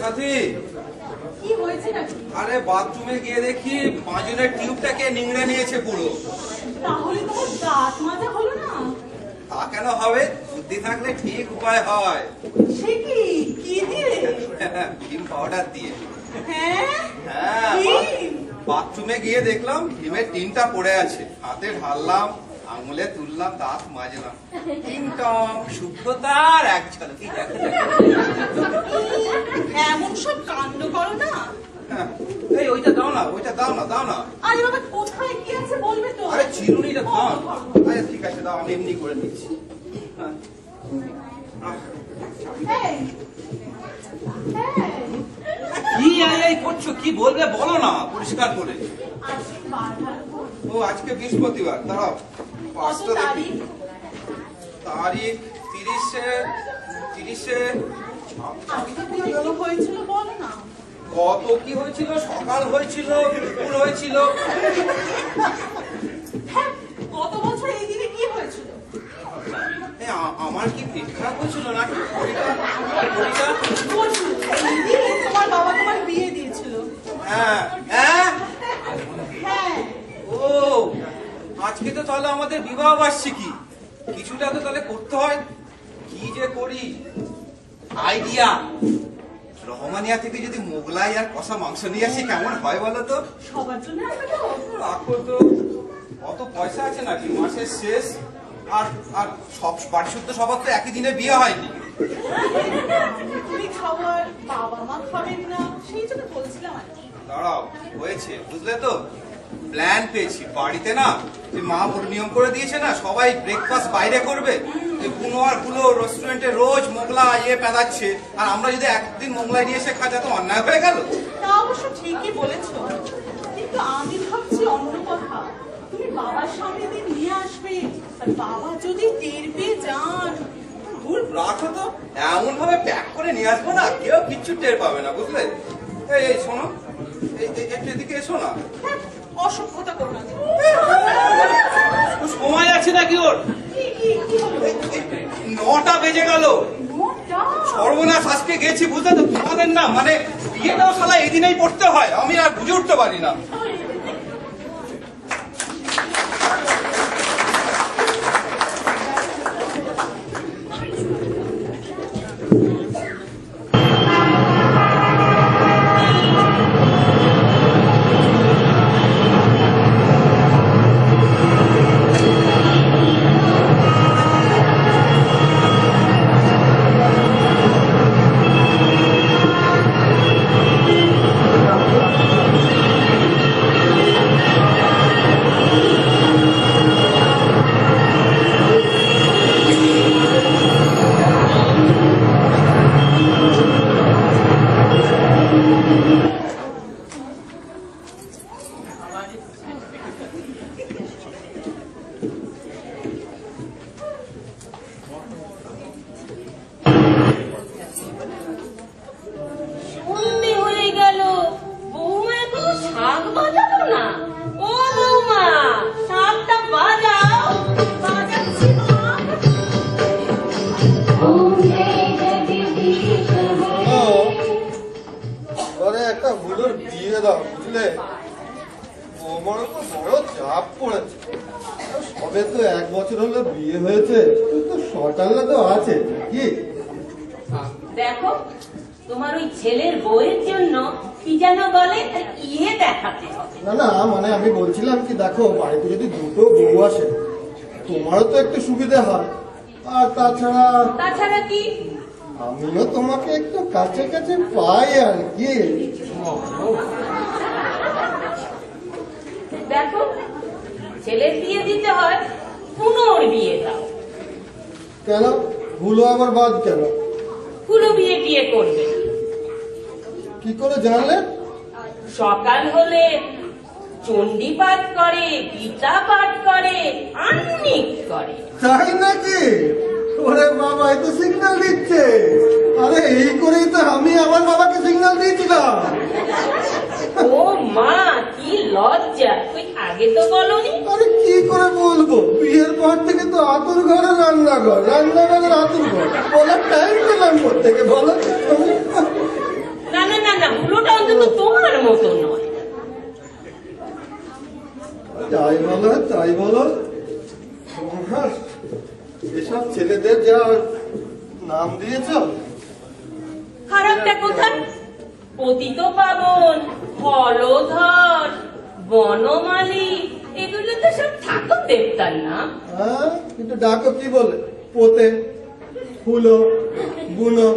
সাথী কি হয়েছে নাকি? আরে বাথরুমে গিয়ে দেখি মাজনের টিউবটাকে নিংড়ে নিয়েছে পুরো। তাহলে তোমার দাঁত মাজা হলো না? তা কেন হবে, বুদ্ধি থাকলে ঠিক উপায় হয়। সে কি, কি দিয়ে? ভীম পাউডার দিয়ে। হ্যাঁ হ্যাঁ, ভীম? বাথরুমে গিয়ে দেখলাম ভীমের টিনটা পড়ে আছে, হাতে ঢাললাম, আঙুলে তুললাম, দাঁত মাজলাম, টিনটং শুভ্রতার এক ঝলকি দেখো। এমন সব কাণ্ড করো না। এই ওইটা দাও না, ওইটা দাও না, দাও না। আরে বাবা, কোথায় কি আছে বলবে তো? আরে চিরুনিটা দাও। আরে ঠিক আছে, দাও, আমি এমনি করে দিচ্ছি। এই, এই, কি এই করছো, কি বলবে বলো না পরিষ্কার করে। আজকে বারবার বলবো। ও আজকে বৃহস্পতিবার, দাঁড়াও কত পাঁচটা দেখি। তারিখ? তারিখ 30-এ। আজকে দিনে কি হয়েছিল বলো না। কত কি হয়েছিল, সকাল হয়েছিল, দুপুর হয়েছিল। হ্যাঁ, গত বছর এই দিনে কি হয়েছিল? আমার কি পেট খারাপ হয়েছিল নাকি? বলছিল, এই দিনে তোমার বাবা তোমার বিয়ে দিয়েছিল। হ্যাঁ হ্যাঁ। হ্যাঁ। ও আজকে তো তাহলে আমাদের বিবাহ বার্ষিকী, কিছুটা তো তাহলে করতে হয়। কি যে করি, আইডিয়া। রহমানিয়া থেকে যদি মোগলাই আর কষা মাংস নিয়ে আসি কেমন হয় বলো তো? সবার জন্য আসবে তো? রাখো তো, অত পয়সা আছে নাকি মাসের শেষ? আর আর সব বাড়ি শুদ্ধ সবার তো একই দিনে বিয়ে হয়নি। তুমি খাবার বাবা মা খাবেন না, সেই জন্য বলছিলাম আর কি। দাঁড়াও, হয়েছে বুঝলে তো, প্ল্যান পেয়েছি। বাড়িতে না যে মা ওর নিয়ম করে দিয়েছে না, সবাই ব্রেকফাস্ট বাইরে করবে। বুনো আর বুলো রেস্টুরেন্টে রোজ মোগলা পেদাচ্ছে, আর আমরা যদি একদিন মোগলাই নিয়ে এসে খাওয়া তো অন্যায় হয়ে গেল। তা অবশ্য ঠিকই বলেছো, কিন্তু আমি ভাবছি অন্য কথা। তুমি বাবার সামনে দিন নিয়ে আসবে, আর বাবা যদি টের পেয়ে যান। ভুল রাখো তো, এমন ভাবে প্যাক করে নিয়ে আসবো না, কেউ কিচ্ছু টের পাবে না, বুঝলে? এই শোনো, একটু এদিকে এসো না। হ্যাঁ, অসভ্যতা করো না। সময় আছে নাকি ওর? কি হলো? 9টা বেজে গেল। নোটা? সর্বনাশ, আজকে গেছি বুঝলে তো, তোমাদের না মানে বিয়েটাও শালা এই দিনেই পড়তে হয়, আমি আর বুঝে উঠতে পারি না। সবে তো 1 বছর হলো বিয়ে হয়েছে, তো সটাল্লা তো আছে কি? দেখো, তোমার ওই ছেলের বউয়ের জন্য কি যেন বলে ইয়ে দেখাতে হবে। না না, মানে আমি বলছিলাম কি, দেখো বাড়িতে যদি দুটো বউ আসে তোমারও তো একটু সুবিধা হয়, আর তাছাড়া কি, আমিও তোমাকে একটু কাছে কাছে পাই আর কি। দেখো, ছেলের বিয়ে দিতে হয়, পুনর বিয়ে দাও। কেন? ভুলো আবার বাদ কেন? পুরো বিয়ে করবে। কি করে জানলে? সকাল হলে চণ্ডী পাঠ করে, গীতা পাঠ করে, আনুনিক করে। তাই নাকি? ওরে বাবা, এ তো সিগন্যাল দিচ্ছে। আরে এই করেই তো আমি আমার বাবাকে সিগন্যাল দিয়েছিলাম। ও মা, কি লজ্জা, তুই আগে তো বলনি। আরে কি করে বলবো, বিয়ের পর থেকে তো আতুর ঘরে রান্নাঘর, রান্নাঘরের আতুর ঘর, বলার টাইম পেলাম কোথেকে বলো? তাই বলো। তোমার এসব ছেলেদের যা নাম দিয়েছ, খারাপটা কোথায়? পতিত পাবন, হলধর, বনমালী, এগুলো তো সব ঠাকুর দেবতার নাম। হ্যাঁ, কিন্তু ডাকো কি বলে? পোতে, ফুলো, বুনো।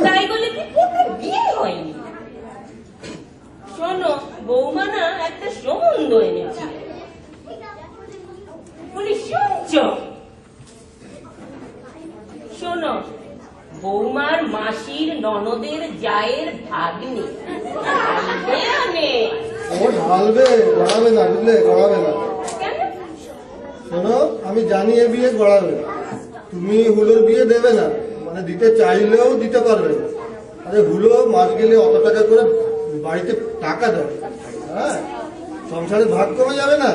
তাই বলে কি পোতের বিয়ে হয়নি? শোনো, বৌমা না একটা সম্বন্ধ এনেছে। বলি শুনছ? শোনো, বৌমার মাসির ননদের জায়ের ভাগ্নি ও ঢালবে, গড়াবে না, বুঝলে? গড়াবে না। কেন? শোনো, আমি জানি এ বিয়ে গড়াবে না। তুমি হুলোর বিয়ে দেবে না, মানে দিতে চাইলেও দিতে পারবে না। আরে হুলো মাস গেলে অত টাকা করে বাড়িতে টাকা দেয়, হ্যাঁ, সংসারে ভাগ কমে যাবে না?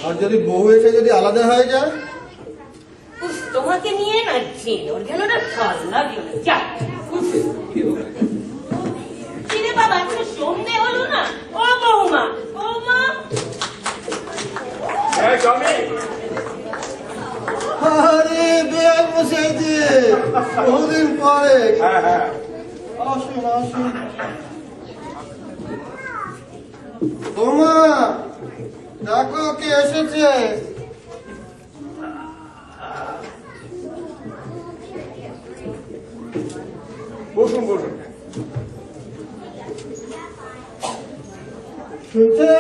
আর যদি বউ এসে যদি আলাদা হয়ে যায়, উফ, তোমাকে নিয়ে না ঝিলোর গেলটা ভাল লাগলো না। যা, উফ। কিরে বাবা, একটা সন্ধে হলো না? ও বৌমা, বৌমা। আরে বেয়ার মশাই যে বহুদিন পরে। আসুন আসুন। বৌমা, দেখো কে এসেছে। বসুন বসুন। শুনছো?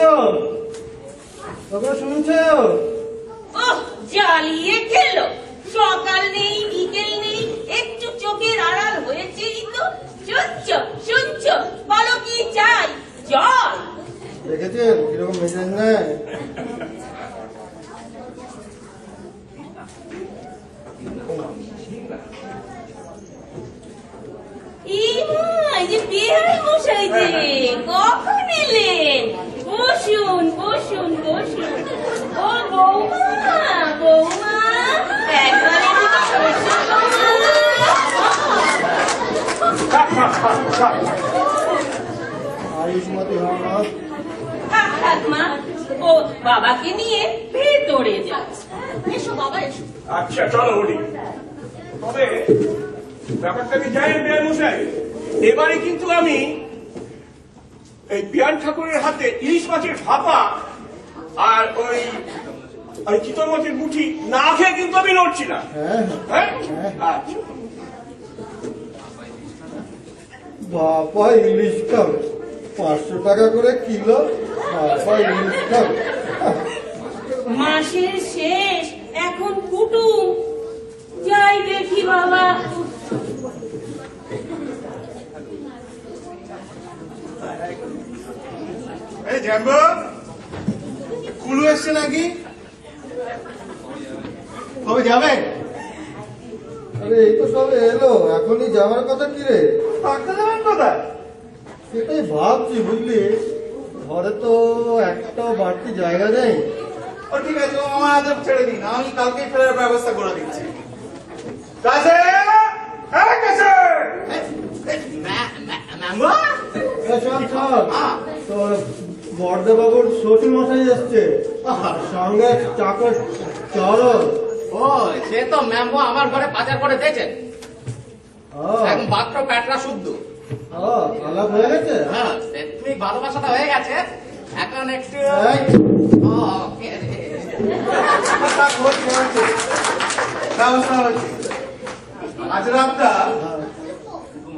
তোমরা শুনছো? ওহ, জ্বালিয়ে খেলো। সকাল নেই, বিকেল নেই, একটু চোখের আড়াল হয়েছেই তো। শুনছ শুনছ, বলো কি চাই? জল। দেখেছেন কিরকম মেজাজ নেয়? এই যে বিহার মশাই যে কখন এলেন? বসুন বসুন বসুন। ও বৌমা, বৌমা, একবার এদিকে বসুন বৌমা। আয়ুষ্মতি হওয়া। থাক থাক মা, ও বাবাকে নিয়ে ভেতরে যাচ্ছে। এসো বাবা, এসো। আচ্ছা চলো উঠি। তবে ব্যাপারটা কি জানেন বিয়ান মশাই, এবারে কিন্তু আমি এই বিয়ান ঠাকুরের হাতে ইলিশ মাছের ভাপা আর ওই চিতল মাছের মুঠি না খেয়ে কিন্তু আমি নড়ছি না। হ্যাঁ হ্যাঁ হ্যাঁ। আচ্ছা। বাবা ইলিশ খাবে 500 টাকা করে কিলো। বাবা ইলিশ খাবে। মাসের শেষ, এখন কুটুম। যাই দেখি বাবা। এই জ্যাম্বো, কুলু এসছে নাকি? কবে যাবে? আরে এই তো সবে এলো, এখনই যাওয়ার কথা কি রে? থাকতে যাবেন কোথায়? সেটাই ভাবছি, বুঝলি, ঘরে তো একটাও বাড়তি জায়গা নেই। ও ঠিক আছে, ও আমার হাতে ছেড়ে দিন, আমি কালকেই ফেরার ব্যবস্থা করে দিচ্ছি। কাছে কাছে ম্যাঙ্গো, শোন শোন, তোর বর্ধবাবুর শ্বশুর মশাই এসছে, সঙ্গে চাকর চরণ। ও সে তো ম্যাম্বো আমার ঘরে পাচার করে দিয়েছেন, এখন বাক্য প্যাটরা শুদ্ধ। আলাপ হয়ে গেছে। হ্যাঁ, তুমি ভালোবাসাটা হয়ে গেছে, এখন একটু এই, ও, ব্যবস্থা হচ্ছে। আজ রাতটা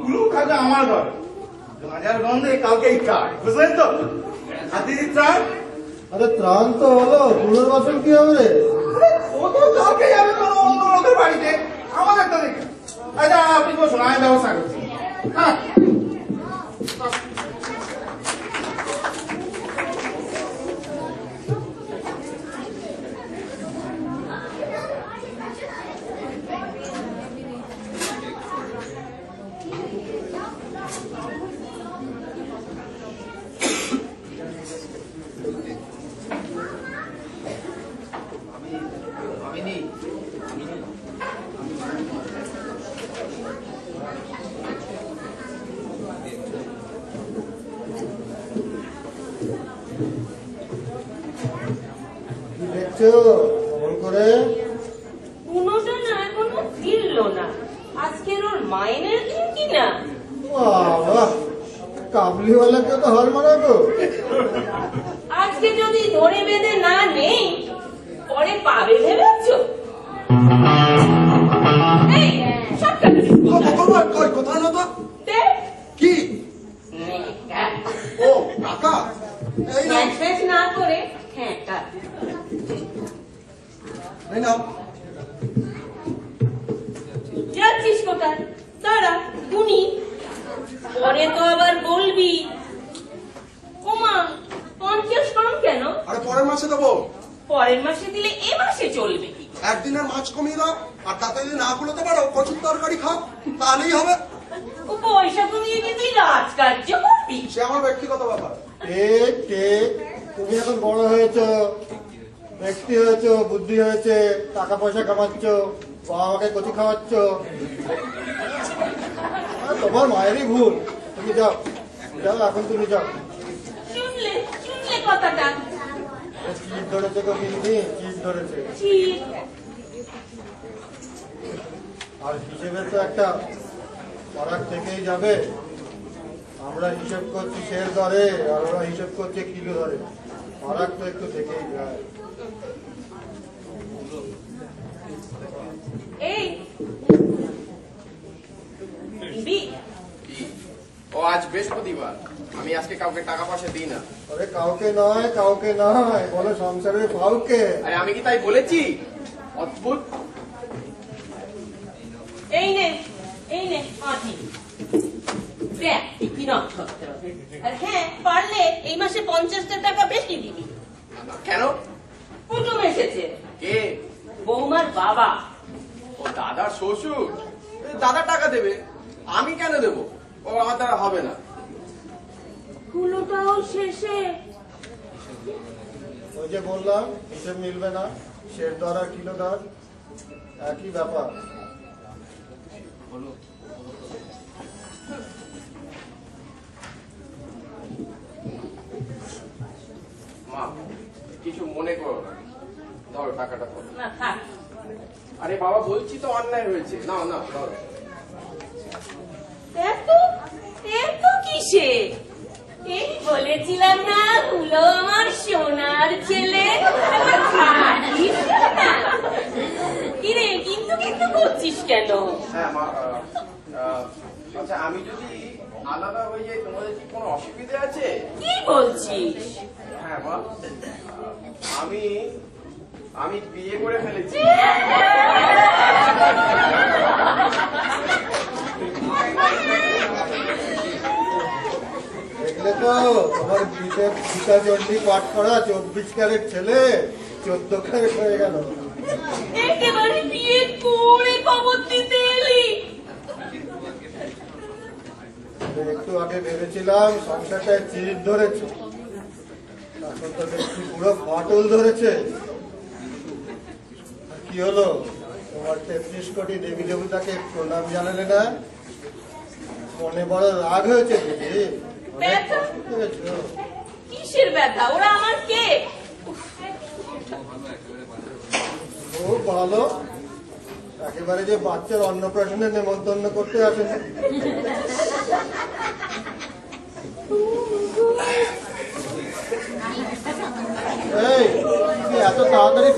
কুলু থাকবে আমার ঘর, গাঁজার গন্ধে কালকেই কাট, বুঝলেন তো? আর দিদি ত্রাণ, আরে ত্রাণ তো হলো, পুনর্বাসন কি হবে রে? ও তো কালকে যাবে কোনো অন্য লোকের বাড়িতে, আমাদের তো দেখে। আচ্ছা আপনি বসুন, আমি ব্যবস্থা করছি। হ্যাঁ যাচ্ছো ফোন করে? কোনোটা না এখনো ফিরলো না। আজকের ওর মাইনের দিন কিনা। বাবা, কাবলিওয়ালাকে তো হার মারাবো। আজকে যদি ধরে বেঁধে না নেই, পরে পাবে ভেবেছো? এই, সব কাটছিস কোথায়? কোথায় না তো দেখ, কি? নেকা। ও টাকা, এই নাও, শেষ না করে হ্যাঁ কাট। এই নাও। যাচ্ছিস কোথায়? দাঁড়া, গুনি। পরে তো আবার বলবি ওমা 50 কম কেন? আরে পরের মাসে দেবো। পরের মাসে দিলে এ মাসে চলবে কি? একদিনের মাছ কমিয়ে দাও, আর তাতে যদি না কুলোতে পারো কচুর তরকারি খাও, তাহলেই হবে। ও পয়সা কমিয়ে কি তুই রাজকার্য করবি? সে আমার ব্যক্তিগত ব্যাপার। ঠিক ঠিক, তুমি এখন বড় হয়েছো, ব্যক্তি হয়েছো, বুদ্ধি হয়েছে, টাকা পয়সা কামাচ্ছ, বাবা মাকে কচি খাওয়াচ্ছ। তোমার মায়েরই ভুল। তুমি যাও যাও, এখন তুমি যাও। শুনলে কথাটা? চিপ ধরেছে গো গিন্নি, চিপ ধরেছে। ঠিক। আর হিসেবে তো একটা ফারাক থেকেই যাবে। আমরা হিসেব করছি শের দরে, আর ওরা হিসেব করছে কিলো দরে। ফারাক তো একটু থেকেই যায়। এই দিবি? ও আজ বৃহস্পতিবার, আমি আজকে কাউকে টাকা পয়সা দিই না। আরে কাউকে নয়, কাউকে নয়, বলে সংসারের ফাউকে। আরে আমি কি তাই বলেছি? অদ্ভুত। এই নে আটি। দেখ কি নক্ষত্র। আর হ্যাঁ, পারলে এই মাসে 50টা টাকা বেশি দিবি। কেন? কুটুম এসেছে। কে? বৌমার বাবা। ও দাদার শ্বশুর? দাদা টাকা দেবে, আমি কেন দেব? ও আমার দ্বারা হবে না। কুলোটাও শেষে। ওই যে বললাম হিসেব মিলবে না, শের দর আর কিলো দর একই ব্যাপার। মা, কিছু মনে করো না, ধরো টাকাটা ধরো। না থাক। আরে বাবা, বলছি তো অন্যায় হয়েছে। না না, ধরো। এত কিসে? এই বলেছিলাম না কুলো আমার সোনার ছেলে। এবার খাটিস না। কিরে কিন্তু করছিস কেন? হ্যাঁ মা, আচ্ছা আমি যদি আলাদা হয়ে যাই, তোমাদের কি কোনো অসুবিধা আছে? কি বলছিস? হ্যাঁ মা, আমি বিয়ে করে ফেলেছি। দেখলে তো, তোমার গীতা চণ্ডী পাঠ করা 24 ক্যারেট ছেলে 14 ক্যারেট হয়ে গেল। একেবারে বিয়ে করে খবর দিতে এলি। একটু আগে ভেবেছিলাম সংসারটায় চির ধরেছে, এখন তো দেখছি পুরো ফাটল ধরেছে। কি হলো, তোমার 33 কোটি দেবী দেবতাকে প্রণাম জানালে না? মনে বড় রাগ হয়েছে দিদি? ব্যথা? কিসের ব্যথা? ওরা আমার কে? খুব ভালো, একেবারে যে বাচ্চার অন্নপ্রাশনে নেমন্তন্ন করতে আসেন। এই, এত তাড়াতাড়ি